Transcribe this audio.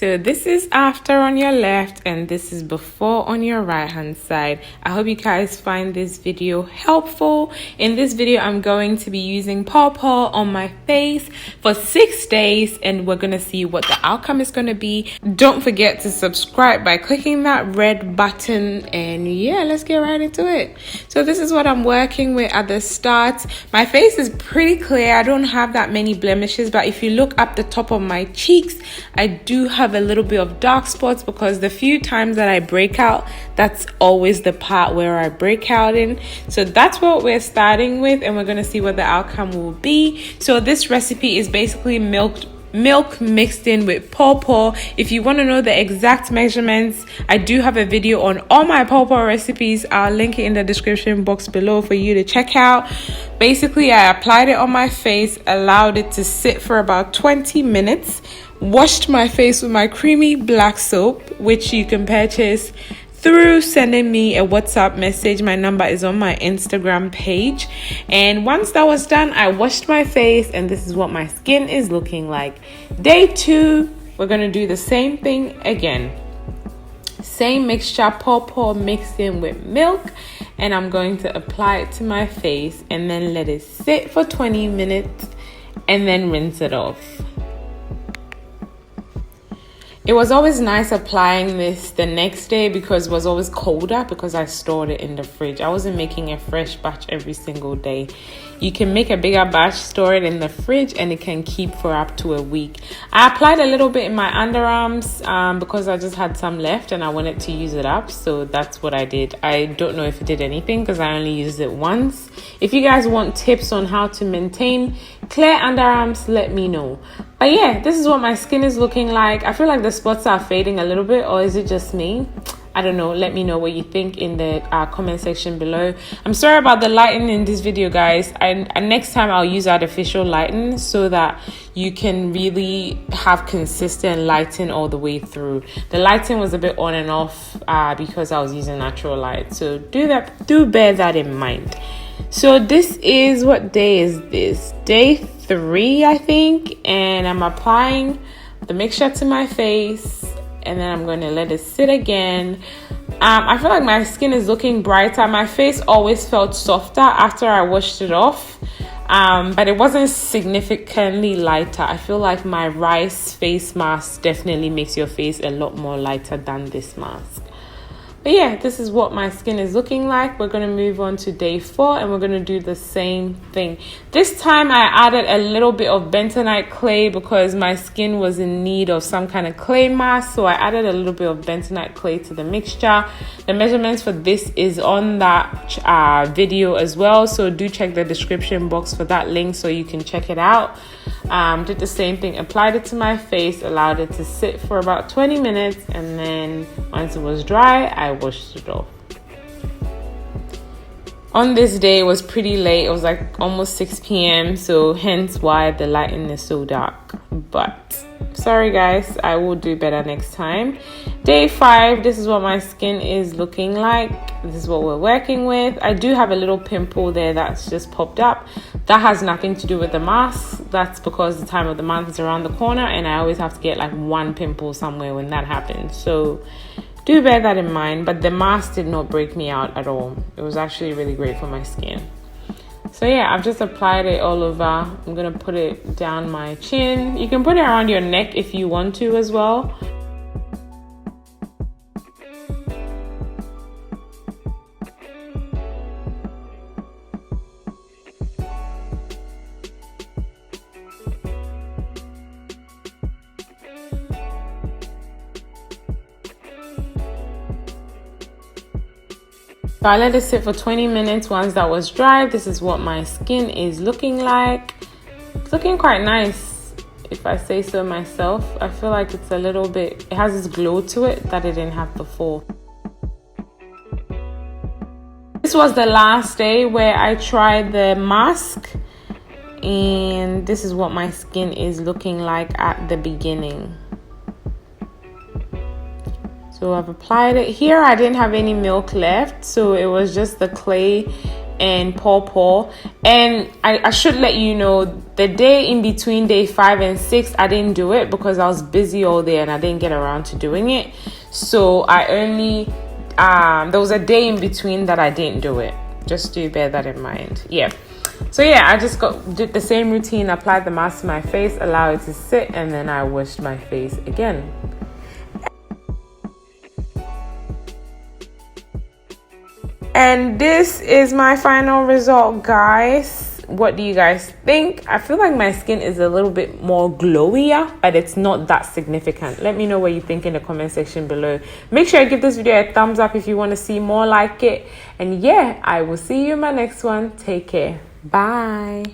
So this is after on your left and this is before on your right hand side. I hope you guys find this video helpful. In this video, I'm going to be using Pawpaw on my face for 6 days and we're going to see what the outcome is going to be. Don't forget to subscribe by clicking that red button, and yeah, let's get right into it. So this is what I'm working with at the start. My face is pretty clear. I don't have that many blemishes, but if you look up the top of my cheeks, I do have a little bit of dark spots because the few times that I break out, that's always the part where I break out in. So that's what we're starting with, and we're going to see what the outcome will be. So this recipe is basically milk mixed in with Pawpaw. If you want to know the exact measurements, I do have a video on all my Pawpaw recipes. I'll link it in the description box below for you to check out. Basically, I applied it on my face, allowed it to sit for about 20 minutes, washed my face with my creamy black soap, which you can purchase through sending me a WhatsApp message. My number is on my Instagram page. And once that was done, I washed my face and this is what my skin is looking like. Day 2, we're going to do the same thing again. Same mixture, Pawpaw mixed in with milk, and I'm going to apply it to my face and then let it sit for 20 minutes and then rinse it off. It was always nice applying this the next day because it was always colder because I stored it in the fridge. I wasn't making a fresh batch every single day. You can make a bigger batch, store it in the fridge, and it can keep for up to a week. I applied a little bit in my underarms because I just had some left and I wanted to use it up. So that's what I did. I don't know if it did anything because I only used it once. If you guys want tips on how to maintain clear underarms, let me know. But yeah, this is what my skin is looking like. I feel like the spots are fading a little bit, or is it just me? I don't know. Let me know what you think in the comment section below. I'm sorry about the lighting in this video, guys. And next time I'll use artificial lighting so that you can really have consistent lighting all the way through. The lighting was a bit on and off because I was using natural light. So do bear that in mind. So this is, what day is this? Day 3, I think, and I'm applying the mixture to my face and then I'm going to let it sit again. I feel like my skin is looking brighter. My face always felt softer after I washed it off, but it wasn't significantly lighter. I feel like my rice face mask definitely makes your face a lot more lighter than this mask. But yeah, this is what my skin is looking like. We're going to move on to day 4 and we're going to do the same thing. This time I added a little bit of bentonite clay because my skin was in need of some kind of clay mask. So I added a little bit of bentonite clay to the mixture. The measurements for this is on that video as well. So do check the description box for that link so you can check it out. Did the same thing, applied it to my face, allowed it to sit for about 20 minutes, and then once it was dry, I washed it off. On this day, it was pretty late. It was like almost 6 p.m. so hence why the lighting is so dark. But sorry guys, I will do better next time. Day 5, this is what my skin is looking like. This is what we're working with. I do have a little pimple there that's just popped up. That has nothing to do with the mask. That's because the time of the month is around the corner and I always have to get like one pimple somewhere when that happens. So do bear that in mind. But the mask did not break me out at all. It was actually really great for my skin. So yeah, I've just applied it all over. I'm gonna put it down my chin. You can put it around your neck if you want to as well. So I let it sit for 20 minutes. Once that was dry, this is what my skin is looking like. It's looking quite nice, if I say so myself. I feel like it's a little bit, it has this glow to it that it didn't have before. This was the last day where I tried the mask, and this is what my skin is looking like at the beginning. So I've applied it here. I didn't have any milk left, so it was just the clay and Pawpaw. And I should let you know, the day in between day 5 and 6 I didn't do it because I was busy all day and I didn't get around to doing it. So I only there was a day in between that I didn't do it. Just do bear that in mind. Yeah. So yeah, I just did the same routine, applied the mask to my face, allow it to sit, and then I washed my face again. And this is my final result, guys. What do you guys think? I feel like my skin is a little bit more glowier, but it's not that significant. Let me know what you think in the comment section below. Make sure you give this video a thumbs up if you want to see more like it. And yeah, I will see you in my next one. Take care. Bye.